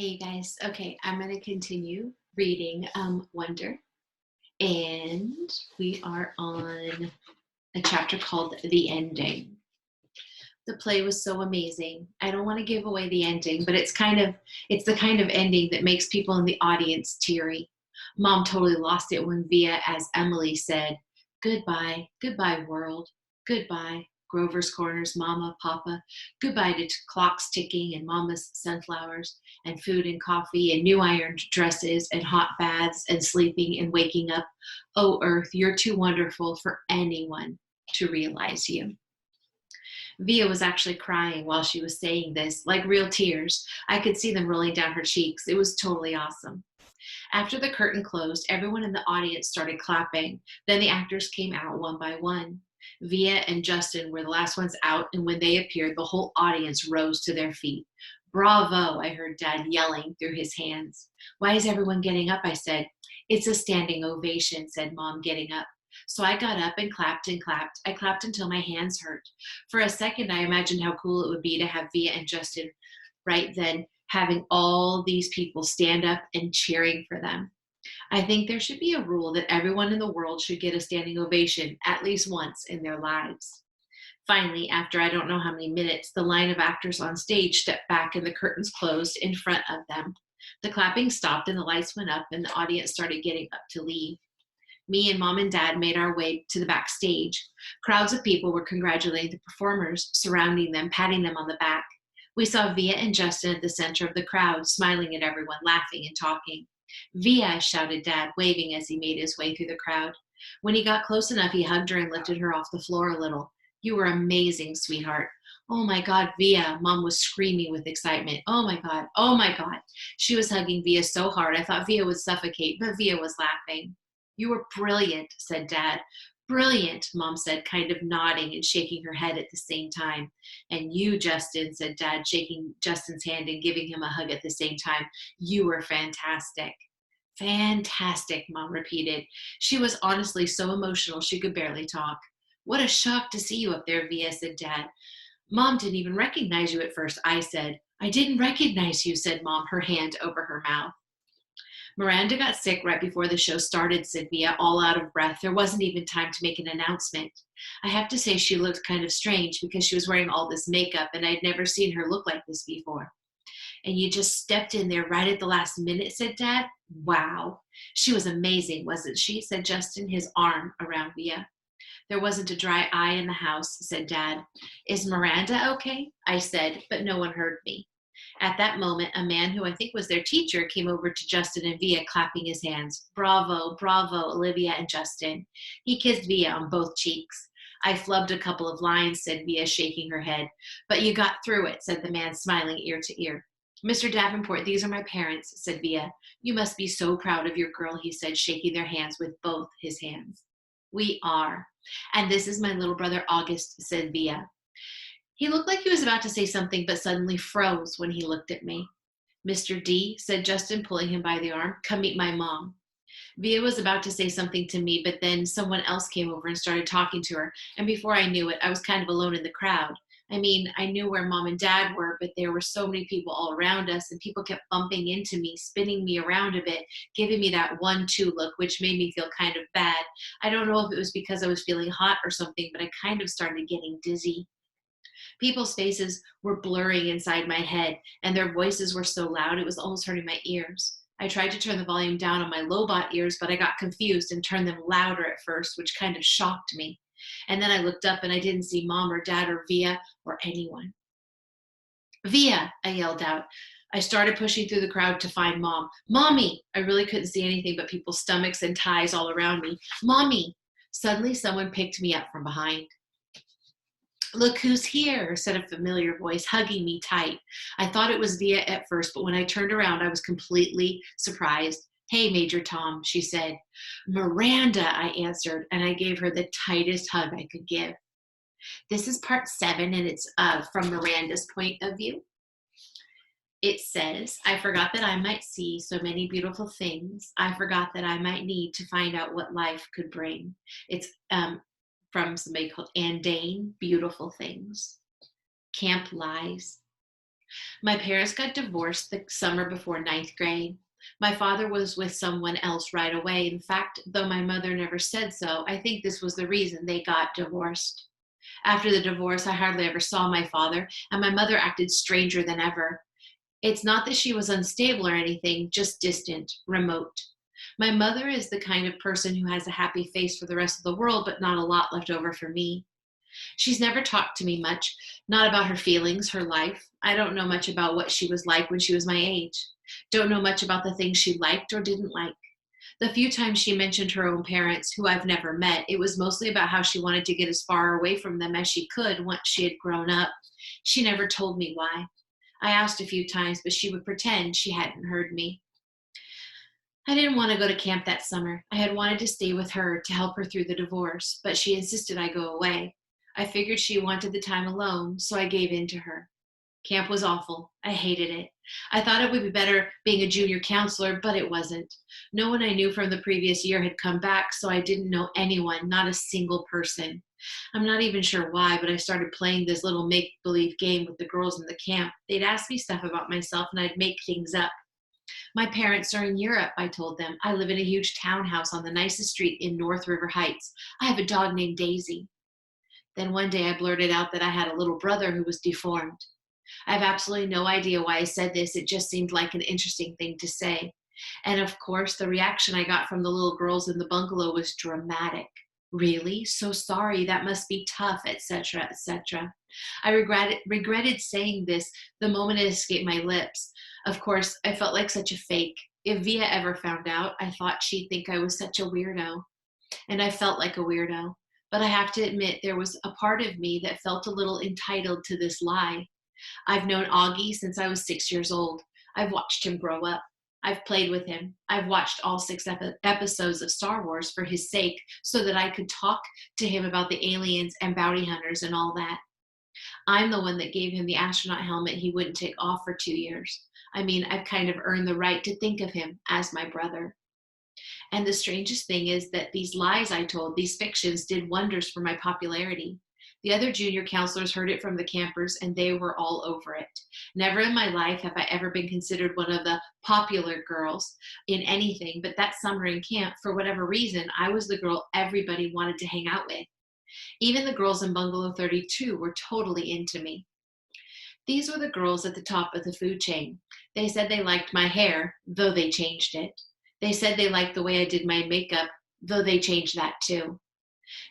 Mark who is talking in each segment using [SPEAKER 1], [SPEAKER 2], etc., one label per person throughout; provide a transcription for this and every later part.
[SPEAKER 1] Hey guys, okay, I'm going to continue reading Wonder, and we are on a chapter called The Ending. The play was so amazing. I don't want to give away the ending, but it's the kind of ending that makes people in the audience teary. Mom totally lost it when Via, as Emily, said, "Goodbye, goodbye, world, goodbye." Grover's Corners, Mama, Papa, goodbye to clocks ticking and Mama's sunflowers and food and coffee and new ironed dresses and hot baths and sleeping and waking up. Oh, Earth, you're too wonderful for anyone to realize you. Via was actually crying while she was saying this, like real tears. I could see them rolling down her cheeks. It was totally awesome. After the curtain closed, everyone in the audience started clapping. Then the actors came out one by one. Via and Justin were the last ones out, and when they appeared, the whole audience rose to their feet. Bravo, I heard Dad yelling through his hands. Why is everyone getting up? I said. It's a standing ovation, said Mom, getting up. So I got up and clapped and clapped. I clapped until my hands hurt. For a second, I imagined how cool it would be to have Via and Justin right then, having all these people stand up and cheering for them. I think there should be a rule that everyone in the world should get a standing ovation at least once in their lives. Finally, after I don't know how many minutes, the line of actors on stage stepped back and the curtains closed in front of them. The clapping stopped and the lights went up and the audience started getting up to leave. Me and Mom and Dad made our way to the backstage. Crowds of people were congratulating the performers, surrounding them, patting them on the back. We saw Via and Justin at the center of the crowd, smiling at everyone, laughing and talking. Via, shouted Dad, waving as he made his way through the crowd. When he got close enough, he hugged her and lifted her off the floor a little. You were amazing, sweetheart. Oh my God, Via, Mom was screaming with excitement. Oh my God, oh my God. She was hugging Via so hard, I thought Via would suffocate, but Via was laughing. You were brilliant, said Dad. Brilliant, Mom said, kind of nodding and shaking her head at the same time. And you, Justin, said Dad, shaking Justin's hand and giving him a hug at the same time. You were fantastic. Fantastic, Mom repeated. She was honestly so emotional she could barely talk. What a shock to see you up there, Via, said Dad. Mom didn't even recognize you at first, I said. I didn't recognize you, said Mom, her hand over her mouth. Miranda got sick right before the show started, said Via, all out of breath. There wasn't even time to make an announcement. I have to say she looked kind of strange because she was wearing all this makeup and I'd never seen her look like this before. And you just stepped in there right at the last minute, said Dad. Wow. She was amazing, wasn't she? Said Justin, his arm around Via. There wasn't a dry eye in the house, said Dad. Is Miranda okay? I said, but no one heard me. At that moment, a man who I think was their teacher came over to Justin and Via, clapping his hands. Bravo, bravo, Olivia and Justin. He kissed Via on both cheeks. I flubbed a couple of lines, said Via, shaking her head. But you got through it, said the man, smiling ear to ear. Mr. Davenport, these are my parents, said Via. You must be so proud of your girl, he said, shaking their hands with both his hands. We are. And this is my little brother, August, said Via. He looked like he was about to say something, but suddenly froze when he looked at me. Mr. D, said Justin, pulling him by the arm, come meet my mom. Via was about to say something to me, but then someone else came over and started talking to her. And before I knew it, I was kind of alone in the crowd. I mean, I knew where Mom and Dad were, but there were so many people all around us, and people kept bumping into me, spinning me around a bit, giving me that 1-2 look, which made me feel kind of bad. I don't know if it was because I was feeling hot or something, but I kind of started getting dizzy. People's faces were blurring inside my head, and their voices were so loud it was almost hurting my ears. I tried to turn the volume down on my Lobot ears, but I got confused and turned them louder at first, which kind of shocked me. And then I looked up and I didn't see Mom or Dad or Via or anyone. Via, I yelled out. I started pushing through the crowd to find Mom. Mommy! I really couldn't see anything but people's stomachs and ties all around me. Mommy! Suddenly, someone picked me up from behind. Look who's here, said a familiar voice, hugging me tight. I thought it was Via at first, but when I turned around, I was completely surprised. Hey, Major Tom, she said. Miranda, I answered, and I gave her the tightest hug I could give. This is part 7, and it's from Miranda's point of view. It says, I forgot that I might see so many beautiful things. I forgot that I might need to find out what life could bring. It's from somebody called Anne Dane, Beautiful Things. Camp Lies. My parents got divorced the summer before ninth grade. My father was with someone else right away. In fact, though my mother never said so, I think this was the reason they got divorced. After the divorce, I hardly ever saw my father, and my mother acted stranger than ever. It's not that she was unstable or anything, just distant, remote. My mother is the kind of person who has a happy face for the rest of the world, but not a lot left over for me. She's never talked to me much, not about her feelings, her life. I don't know much about what she was like when she was my age. Don't know much about the things she liked or didn't like. The few times she mentioned her own parents, who I've never met, it was mostly about how she wanted to get as far away from them as she could once she had grown up. She never told me why. I asked a few times, but she would pretend she hadn't heard me. I didn't want to go to camp that summer. I had wanted to stay with her to help her through the divorce, but she insisted I go away. I figured she wanted the time alone, so I gave in to her. Camp was awful. I hated it. I thought it would be better being a junior counselor, but it wasn't. No one I knew from the previous year had come back, so I didn't know anyone, not a single person. I'm not even sure why, but I started playing this little make believe game with the girls in the camp. They'd ask me stuff about myself, and I'd make things up. My parents are in Europe, I told them. I live in a huge townhouse on the nicest street in North River Heights. I have a dog named Daisy. Then one day I blurted out that I had a little brother who was deformed. I have absolutely no idea why I said this. It just seemed like an interesting thing to say. And of course, the reaction I got from the little girls in the bungalow was dramatic. Really? So sorry. That must be tough, etc., etc. I regretted saying this the moment it escaped my lips. Of course, I felt like such a fake. If Via ever found out, I thought she'd think I was such a weirdo. And I felt like a weirdo. But I have to admit, there was a part of me that felt a little entitled to this lie. I've known Augie since I was 6 years old. I've watched him grow up. I've played with him. I've watched all six episodes of Star Wars for his sake so that I could talk to him about the aliens and bounty hunters and all that. I'm the one that gave him the astronaut helmet he wouldn't take off for 2 years. I mean, I've kind of earned the right to think of him as my brother. And the strangest thing is that these lies I told, these fictions, did wonders for my popularity. The other junior counselors heard it from the campers, and they were all over it. Never in my life have I ever been considered one of the popular girls in anything, but that summer in camp, for whatever reason, I was the girl everybody wanted to hang out with. Even the girls in Bungalow 32 were totally into me. These were the girls at the top of the food chain. They said they liked my hair, though they changed it. They said they liked the way I did my makeup, though they changed that too.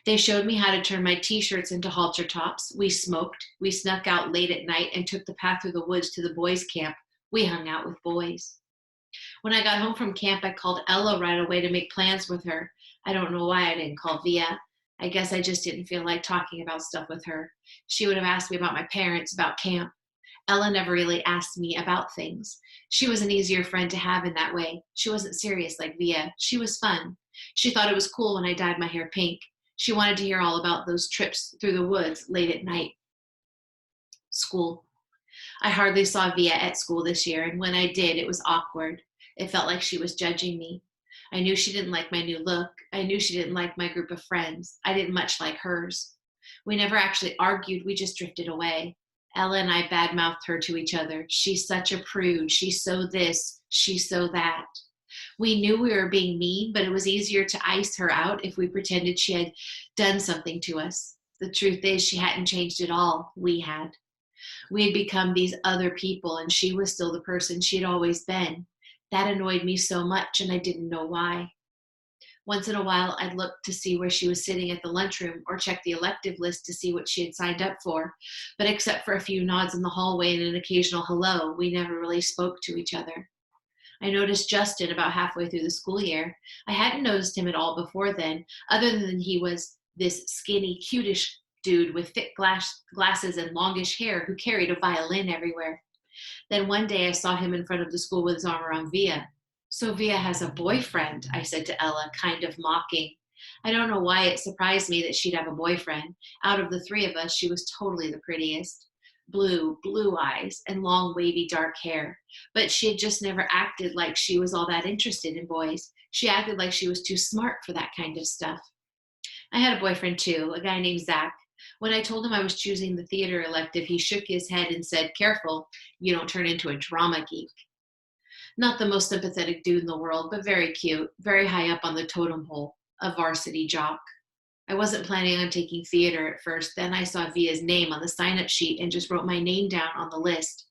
[SPEAKER 1] They showed me how to turn my t-shirts into halter tops. We smoked. We snuck out late at night and took the path through the woods to the boys' camp. We hung out with boys. When I got home from camp, I called Ella right away to make plans with her. I don't know why I didn't call Via. I guess I just didn't feel like talking about stuff with her. She would have asked me about my parents, about camp. Ella never really asked me about things. She was an easier friend to have in that way. She wasn't serious like Via. She was fun. She thought it was cool when I dyed my hair pink. She wanted to hear all about those trips through the woods late at night. School. I hardly saw Via at school this year, and when I did, it was awkward. It felt like she was judging me. I knew she didn't like my new look. I knew she didn't like my group of friends. I didn't much like hers. We never actually argued, we just drifted away. Ella and I badmouthed her to each other. She's such a prude. She's so this. She's so that. We knew we were being mean, but it was easier to ice her out if we pretended she had done something to us. The truth is, she hadn't changed at all. We had. We had become these other people, and she was still the person she had always been. That annoyed me so much, and I didn't know why. Once in a while, I'd look to see where she was sitting at the lunchroom or check the elective list to see what she had signed up for. But except for a few nods in the hallway and an occasional hello, we never really spoke to each other. I noticed Justin about halfway through the school year. I hadn't noticed him at all before then, other than he was this skinny, cutish dude with thick glasses and longish hair who carried a violin everywhere. Then one day I saw him in front of the school with his arm around Via. "So Via has a boyfriend," I said to Ella, kind of mocking. I don't know why it surprised me that she'd have a boyfriend. Out of the three of us, she was totally the prettiest. Blue eyes, and long, wavy, dark hair. But she had just never acted like she was all that interested in boys. She acted like she was too smart for that kind of stuff. I had a boyfriend too, a guy named Zach. When I told him I was choosing the theater elective, he shook his head and said, "Careful, you don't turn into a drama geek." Not the most sympathetic dude in the world, but very cute, very high up on the totem pole, a varsity jock. I wasn't planning on taking theater at first. Then I saw Via's name on the sign up sheet and just wrote my name down on the list.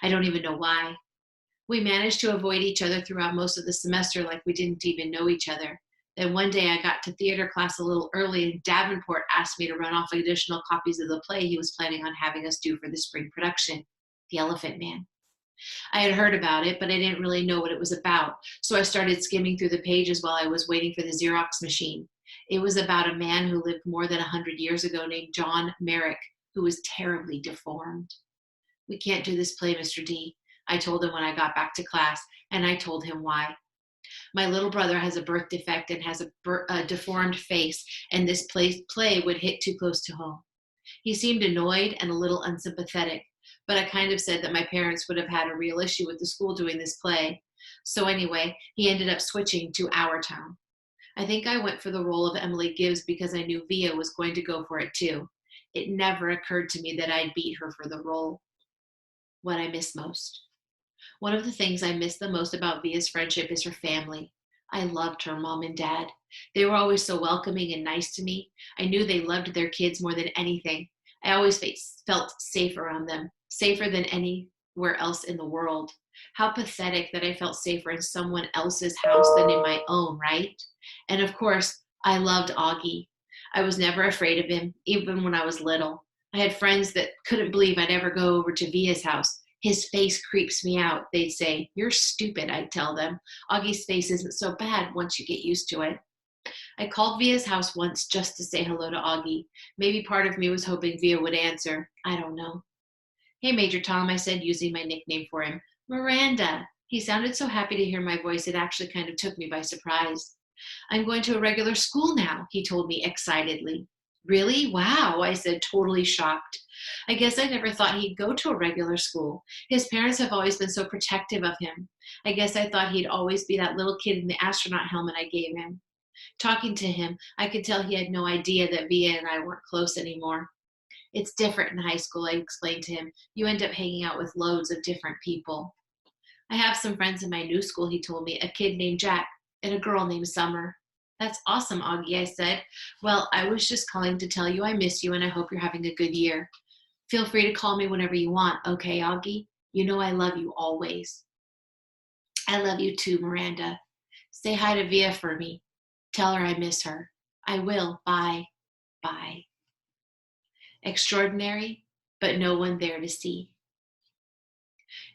[SPEAKER 1] I don't even know why. We managed to avoid each other throughout most of the semester like we didn't even know each other. Then one day I got to theater class a little early and Davenport asked me to run off additional copies of the play he was planning on having us do for the spring production, The Elephant Man. I had heard about it, but I didn't really know what it was about, so I started skimming through the pages while I was waiting for the Xerox machine. It was about a man who lived more than 100 years ago named John Merrick, who was terribly deformed. "We can't do this play, Mr. D," I told him when I got back to class, and I told him why. "My little brother has a birth defect and has a deformed face, and this play would hit too close to home." He seemed annoyed and a little unsympathetic, but I kind of said that my parents would have had a real issue with the school doing this play. So anyway, he ended up switching to our town. I think I went for the role of Emily Gibbs because I knew Via was going to go for it too. It never occurred to me that I'd beat her for the role. What I miss most. One of the things I miss the most about Via's friendship is her family. I loved her mom and dad. They were always so welcoming and nice to me. I knew they loved their kids more than anything. I always felt safe around them, safer than anywhere else in the world. How pathetic that I felt safer in someone else's house than in my own, right? And of course, I loved Augie. I was never afraid of him, even when I was little. I had friends that couldn't believe I'd ever go over to Via's house. "His face creeps me out," they'd say. "You're stupid," I'd tell them. "Augie's face isn't so bad once you get used to it." I called Via's house once just to say hello to Augie. Maybe part of me was hoping Via would answer. I don't know. "Hey, Major Tom," I said, using my nickname for him. "Miranda." He sounded so happy to hear my voice, it actually kind of took me by surprise. "I'm going to a regular school now," he told me excitedly. "Really? Wow," I said, totally shocked. I guess I never thought he'd go to a regular school. His parents have always been so protective of him. I guess I thought he'd always be that little kid in the astronaut helmet I gave him. Talking to him, I could tell he had no idea that Via and I weren't close anymore. "It's different in high school," I explained to him. "You end up hanging out with loads of different people." "I have some friends in my new school," he told me, "a kid named Jack and a girl named Summer." "That's awesome, Augie," I said. "Well, I was just calling to tell you I miss you and I hope you're having a good year. Feel free to call me whenever you want, okay, Augie? You know I love you always." "I love you too, Miranda. Say hi to Via for me. Tell her I miss her." "I will. Bye." Bye. Extraordinary, but no one there to see.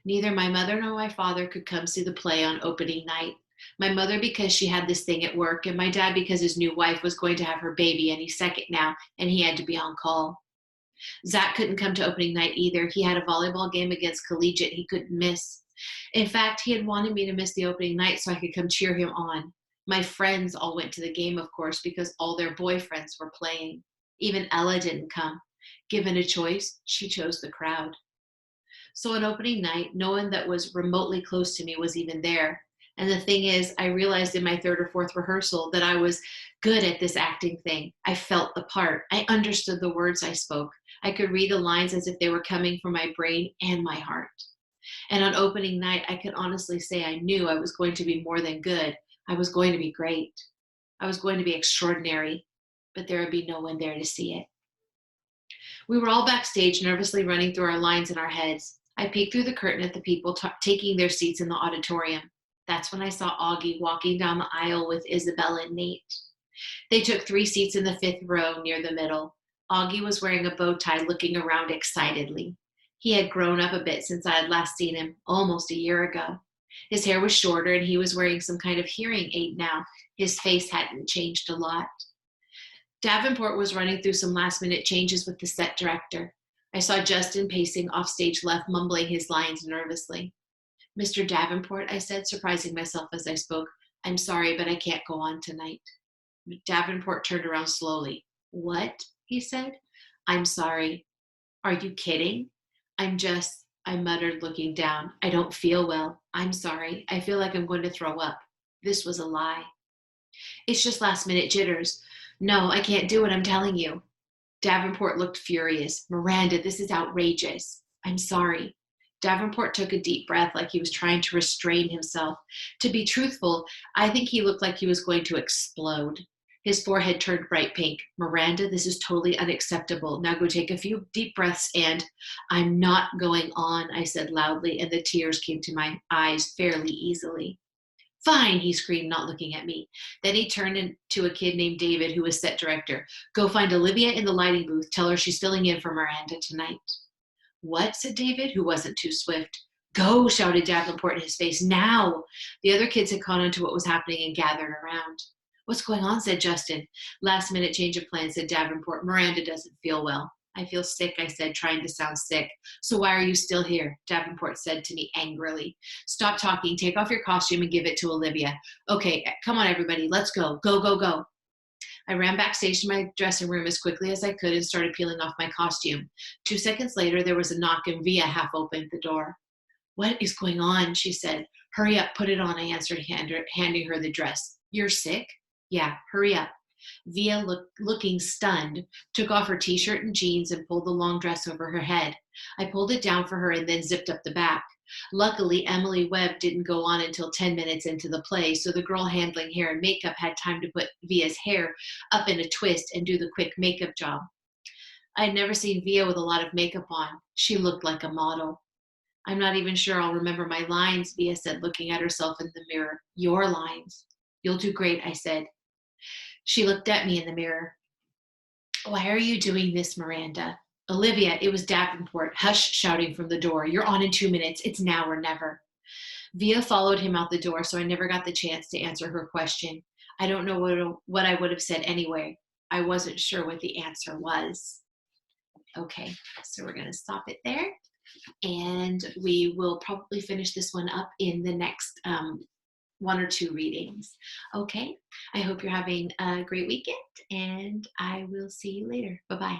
[SPEAKER 1] Neither my mother nor my father could come see the play on opening night. My mother because she had this thing at work, and my dad because his new wife was going to have her baby any second now, and he had to be on call. Zach couldn't come to opening night either. He had a volleyball game against Collegiate he couldn't miss. In fact, he had wanted me to miss the opening night so I could come cheer him on. My friends all went to the game, of course, because all their boyfriends were playing. Even Ella didn't come. Given a choice, she chose the crowd. So on opening night, no one that was remotely close to me was even there. And the thing is, I realized in my third or fourth rehearsal that I was good at this acting thing. I felt the part. I understood the words I spoke. I could read the lines as if they were coming from my brain and my heart. And on opening night, I can honestly say I knew I was going to be more than good. I was going to be great. I was going to be extraordinary, but there would be no one there to see it. We were all backstage, nervously running through our lines in our heads. I peeked through the curtain at the people taking their seats in the auditorium. That's when I saw Augie walking down the aisle with Isabella and Nate. They took 3 seats in the 5th row near the middle. Augie was wearing a bow tie, looking around excitedly. He had grown up a bit since I had last seen him, almost a year ago. His hair was shorter and he was wearing some kind of hearing aid now. His face hadn't changed a lot. Davenport was running through some last-minute changes with the set director. I saw Justin pacing off stage left, mumbling his lines nervously. "Mr. Davenport," I said, surprising myself as I spoke, "I'm sorry, but I can't go on tonight." Davenport turned around slowly. "What?" he said. "I'm sorry." "Are you kidding?" I muttered, looking down. "I don't feel well. I'm sorry. I feel like I'm going to throw up." This was a lie. "It's just last-minute jitters. No, I can't do what I'm telling you." Davenport looked furious. Miranda, this is outrageous. I'm sorry. Davenport took a deep breath like he was trying to restrain himself. To be truthful, I think he looked like he was going to explode. His forehead turned bright pink. Miranda, this is totally unacceptable. Now go take a few deep breaths and I'm not going on, I said loudly, and the tears came to my eyes fairly easily. Fine, he screamed, not looking at me. Then he turned to a kid named David, who was set director. Go find Olivia in the lighting booth. Tell her she's filling in for Miranda tonight. What? Said David, who wasn't too swift. Go, shouted Davenport in his face. Now! The other kids had caught on to what was happening and gathered around. What's going on? Said Justin. Last minute change of plans, said Davenport. Miranda doesn't feel well. I feel sick, I said, trying to sound sick. So why are you still here? Davenport said to me angrily. Stop talking, take off your costume and give it to Olivia. Okay, come on everybody, let's go. Go, go, go. I ran backstage to my dressing room as quickly as I could and started peeling off my costume. 2 seconds later, there was a knock and Via half opened the door. What is going on? She said. Hurry up, put it on, I answered, handing her the dress. You're sick? Yeah, hurry up. Via, looking stunned, took off her t-shirt and jeans and pulled the long dress over her head. I pulled it down for her and then zipped up the back. Luckily, Emily Webb didn't go on until 10 minutes into the play, so the girl handling hair and makeup had time to put Via's hair up in a twist and do the quick makeup job. I had never seen Via with a lot of makeup on. She looked like a model. I'm not even sure I'll remember my lines, Via said, looking at herself in the mirror. Your lines. You'll do great, I said. She looked at me in the mirror. Why are you doing this, Miranda? Olivia, it was Davenport. Hush, shouting from the door. You're on in 2 minutes. It's now or never. Via followed him out the door, so I never got the chance to answer her question. I don't know what I would have said anyway. I wasn't sure what the answer was. Okay, so we're going to stop it there. And we will probably finish this one up in the next 1 or 2 readings. Okay, I hope you're having a great weekend and I will see you later. Bye-bye.